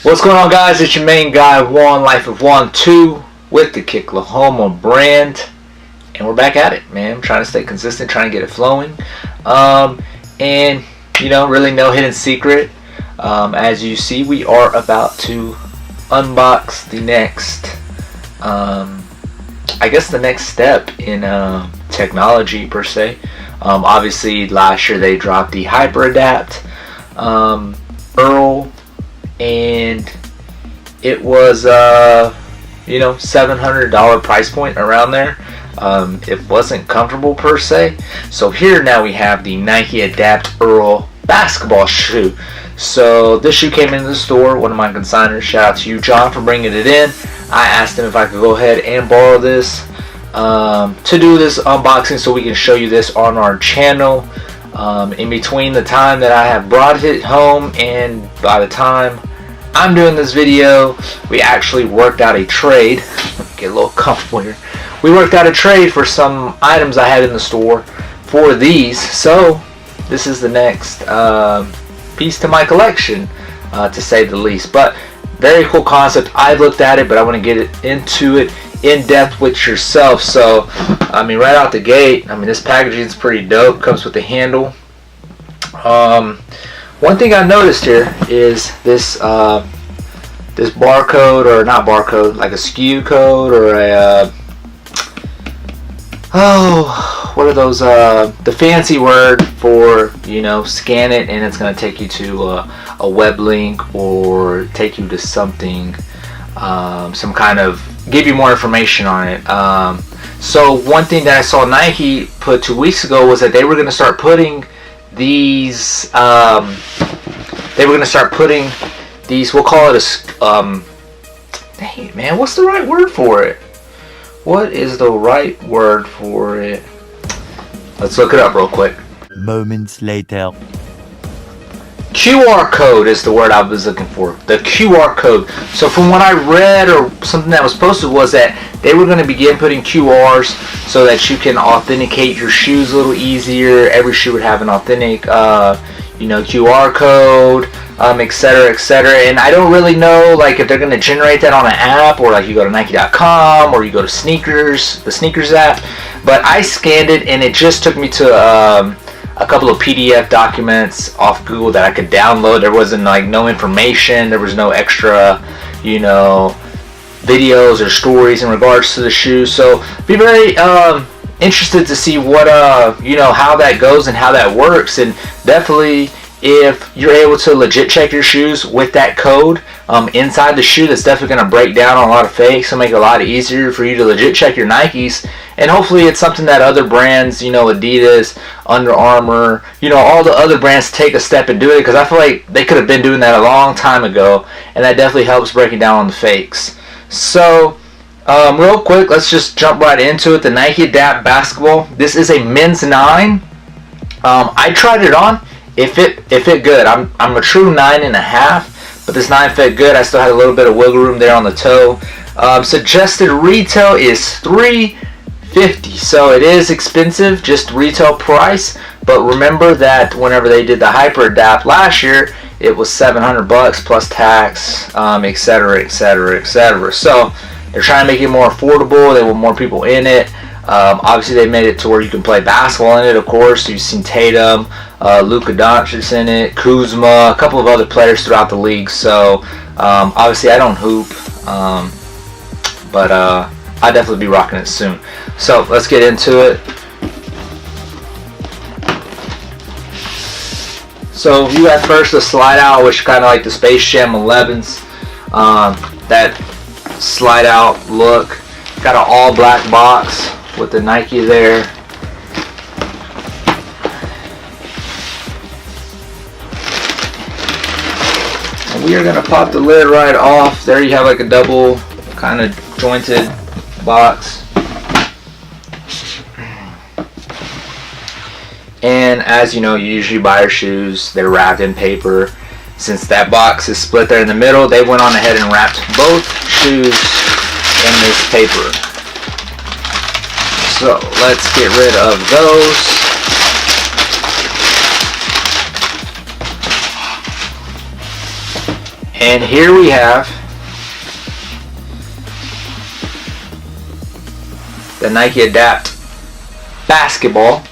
What's going on, guys? It's your main guy, Juan, Life of Juan 2 with the Kicklahoma brand. And we're back at it, man. I'm trying to stay consistent, trying to get it flowing. And, you know, really no hidden secret. As you see, we are about to unbox the next, I guess the next step in technology, per se. Obviously, last year they dropped the Hyper Adapt Earl. And it was you know, $700 price point around there. It wasn't comfortable per se. So here now we have the Nike Adapt Earl basketball shoe. So this shoe came into the store, one of my consigners. Shout out to you, John, for bringing it in. I asked him if I could go ahead and borrow this to do this unboxing so we can show you this on our channel. In between the time that I have brought it home and by the time I'm doing this video, we actually worked out a trade. Get a little comfortable here. We worked out a trade for some items I had in the store for these. So this is the next piece to my collection, to say the least. But very cool concept. I looked at it, but I want to get into it in depth with yourself. So I mean, right out the gate, I mean, this packaging is pretty dope. Comes with the handle. One thing I noticed here is this this barcode, or not barcode, like a SKU code, or a what are those? The fancy word for, you know, scan it and it's gonna take you to a web link or take you to something, some kind of give you more information on it. So one thing that I saw Nike put 2 weeks ago was that they were going to start putting these, we'll call it a, dang it, man, what's the right word for it? What is the right word for it? Let's look it up real quick. Moments later. QR code is the word I was looking for. The QR code. So from what I read, or something that was posted, was that they were going to begin putting QRs so that you can authenticate your shoes a little easier. Every shoe would have an authentic, you know, QR code, etc., etc. And I don't really know, like, if they're going to generate that on an app, or like you go to Nike.com, or you go to Sneakers, the Sneakers app. But I scanned it, and it just took me to a couple of PDF documents off Google that I could download. There wasn't like no information. There was no extra, you know, videos or stories in regards to the shoes. So be very interested to see what you know, how that goes and how that works. And definitely, if you're able to legit check your shoes with that code inside the shoe, that's definitely going to break down a lot of fakes and make it a lot easier for you to legit check your Nikes. And hopefully it's something that other brands, you know, Adidas, Under Armour, you know, all the other brands take a step and do it, because I feel like they could have been doing that a long time ago, and that definitely helps breaking down on the fakes. So real quick, let's just jump right into it. The Nike Adapt basketball. This is a men's 9. I tried it on. It fit good. I'm a true 9.5, but this 9 fit good. I still had a little bit of wiggle room there on the toe. Suggested retail is $350, so it is expensive, just retail price. But remember that whenever they did the Hyper Adapt last year, it was $700 plus tax, etc., etc., etc. So they're trying to make it more affordable. They want more people in it. Obviously, they made it to where you can play basketball in it. Of course, you've seen Tatum, Luka Doncic in it, Kuzma, a couple of other players throughout the league. So obviously, I don't hoop, but I'll definitely be rocking it soon. So let's get into it. So you got first the slide out, which kind of like the Space Jam 11s. That slide out look. Got an all black box with the Nike there. And we are going to pop the lid right off. There you have like a double kind of jointed box. And as you know, you usually buy your shoes, they're wrapped in paper. Since that box is split there in the middle, they went on ahead and wrapped both shoes in this paper. So let's get rid of those. And here we have the Nike Adapt basketball.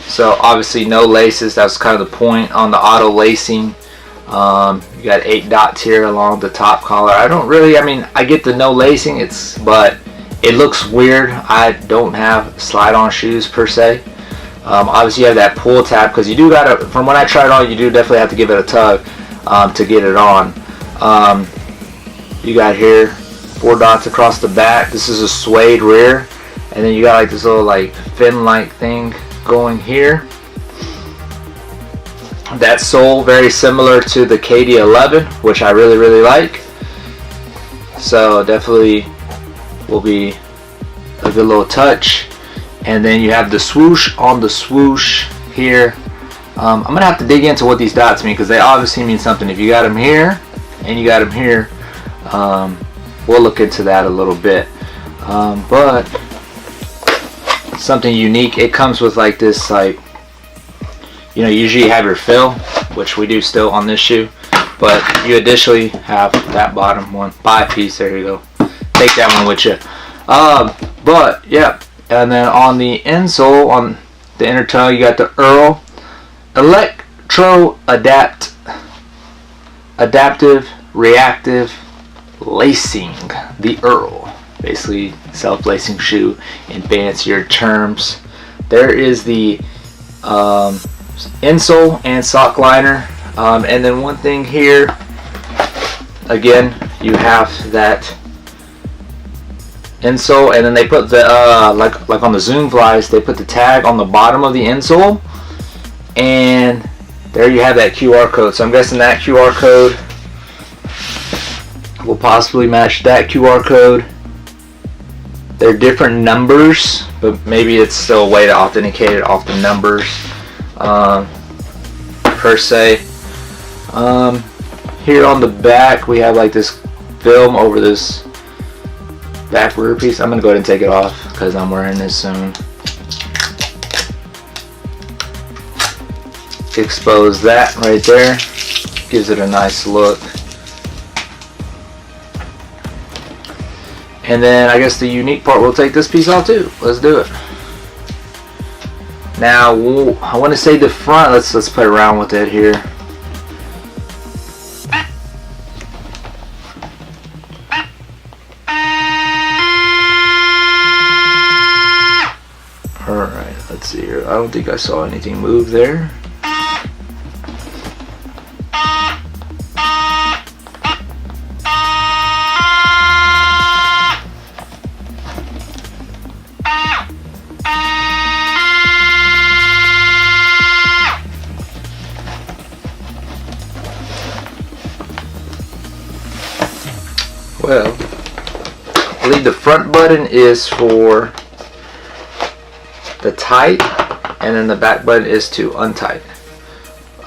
So obviously no laces, that's kind of the point on the auto lacing. You got 8 dots here along the top collar. I get the no lacing, but it looks weird. I don't have slide-on shoes per se. Obviously you have that pull tab, because you do gotta, from when I tried on, you do definitely have to give it a tug to get it on. You got here 4 dots across the back. This is a suede rear, and then you got like this little like fin-like thing going here. That sole very similar to the KD11, which I really like. So definitely will be a good little touch. And then you have the swoosh on the swoosh here. I'm gonna have to dig into what these dots mean, because they obviously mean something. If you got them here and you got them here, we'll look into that a little bit. But something unique, it comes with like this, like, you know, usually you have your fill, which we do still on this shoe, but you additionally have that bottom one, 5-piece. There you go, take that one with you. But yeah, and then on the insole, on the inner toe, you got the Earl Electro Adaptive Reactive Lacing. The Earl, basically self-lacing shoe in fancier terms. There is the insole and sock liner, and then one thing here, again, you have that insole, and then they put the like on the Zoom Flies, they put the tag on the bottom of the insole, and there you have that QR code. So I'm guessing that QR code will possibly match that QR code. They're different numbers, but maybe it's still a way to authenticate it off the numbers per se. Here on the back we have like this film over this back rear piece. I'm gonna go ahead and take it off because I'm wearing this soon. Expose that right there, gives it a nice look. And then I guess the unique part, we'll take this piece off too. Let's do it. Now I want to say the front. Let's play around with it here. All right, let's see here. I don't think I saw anything move there. Well, I believe the front button is for the tight, and then the back button is to untight.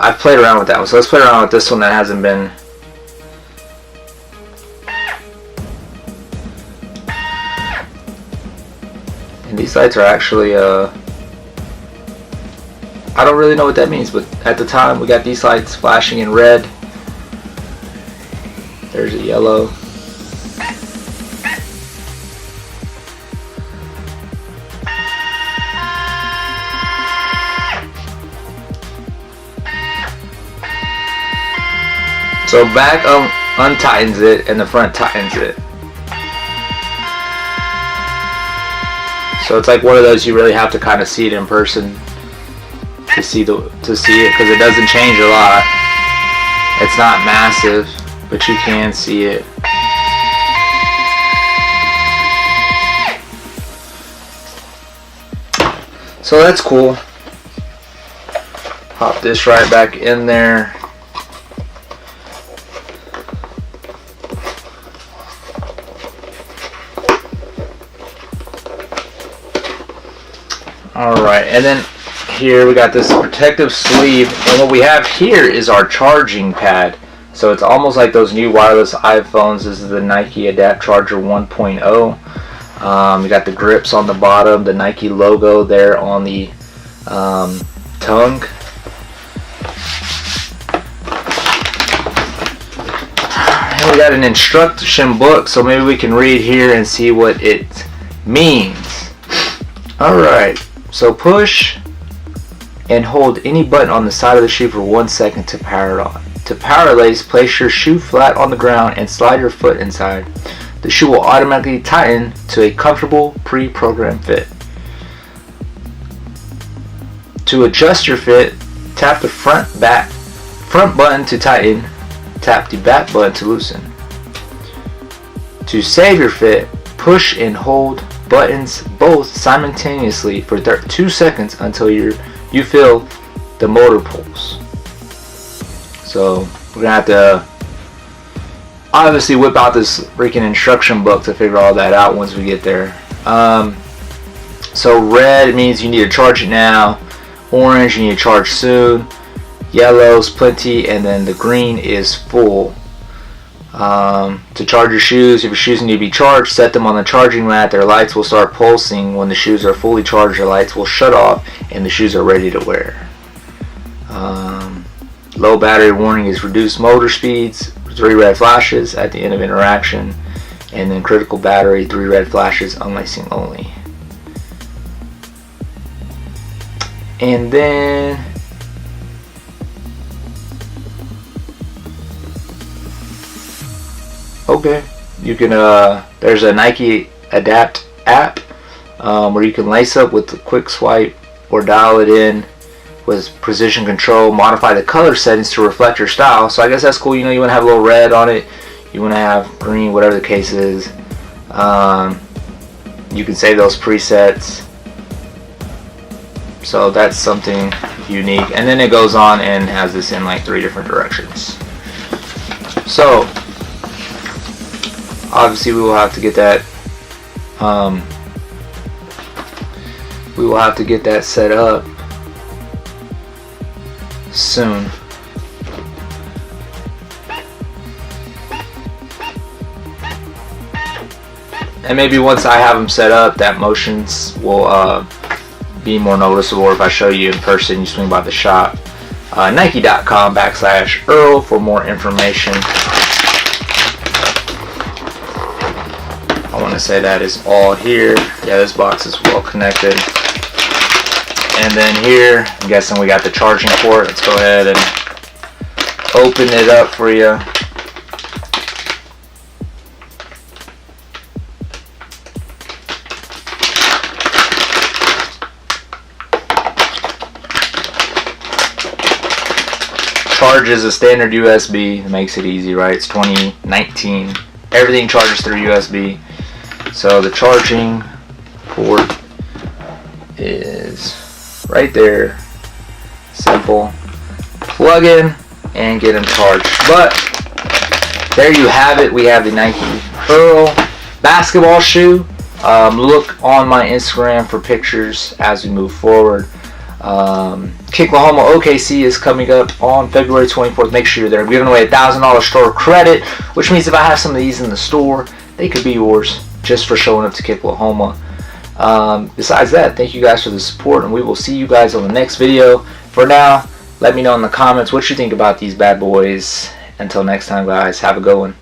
I've played around with that one, so let's play around with this one that hasn't been. And these lights are actually, I don't really know what that means, but at the time we got these lights flashing in red. There's a yellow. So back untightens it and the front tightens it. So it's like one of those you really have to kind of see it in person to see it, because it doesn't change a lot. It's not massive, but you can see it. So that's cool. Pop this right back in there. Alright, and then here we got this protective sleeve, and what we have here is our charging pad. So it's almost like those new wireless iPhones. This is the Nike Adapt Charger 1.0. We got the grips on the bottom, the Nike logo there on the tongue. we got an instruction book, so maybe we can read here and see what it means. Alright, so push and hold any button on the side of the shoe for 1 second to power it on. To power lace, place your shoe flat on the ground and slide your foot inside. The shoe will automatically tighten to a comfortable pre-programmed fit. To adjust your fit, tap the front button to tighten, tap the back button to loosen. To save your fit, push and hold buttons both simultaneously for 2 seconds until you feel the motor pulse. So we're gonna have to obviously whip out this freaking instruction book to figure all that out once we get there. So red means you need to charge it now. Orange, you need to charge soon. Yellow's plenty, and then the green is full. To charge your shoes, if your shoes need to be charged, set them on the charging mat. Their lights will start pulsing. When the shoes are fully charged, their lights will shut off and the shoes are ready to wear. Low battery warning is reduced motor speeds, 3 red flashes at the end of interaction, and then critical battery, 3 red flashes, unlacing only. And then okay, you can there's a Nike Adapt app where you can lace up with a quick swipe or dial it in with precision control, modify the color settings to reflect your style. So I guess that's cool. You know, you want to have a little red on it, you want to have green, whatever the case is. You can save those presets. So that's something unique. And then it goes on and has this in like 3 different directions. So obviously we will have to get that set up soon. And maybe once I have them set up, that motions will be more noticeable. If I show you in person, you swing by the shop. Nike.com/Earl for more information. I want to say that is all here. Yeah, this box is well connected. And then here, I'm guessing we got the charging port. Let's go ahead and open it up for you. Charges a standard USB. It makes it easy, right? It's 2019. Everything charges through USB. So the charging port is right there. Simple. Plug in and get them charged. But there you have it. We have the Nike Apparel basketball shoe. Look on my Instagram for pictures as we move forward. Kicklahoma OKC is coming up on February 24th. Make sure you're there. I'm giving away a $1,000 store credit, which means if I have some of these in the store, they could be yours just for showing up to Kicklahoma. Besides that, thank you guys for the support, and we will see you guys on the next video. For now, let me know in the comments what you think about these bad boys. Until next time, guys, have a good one.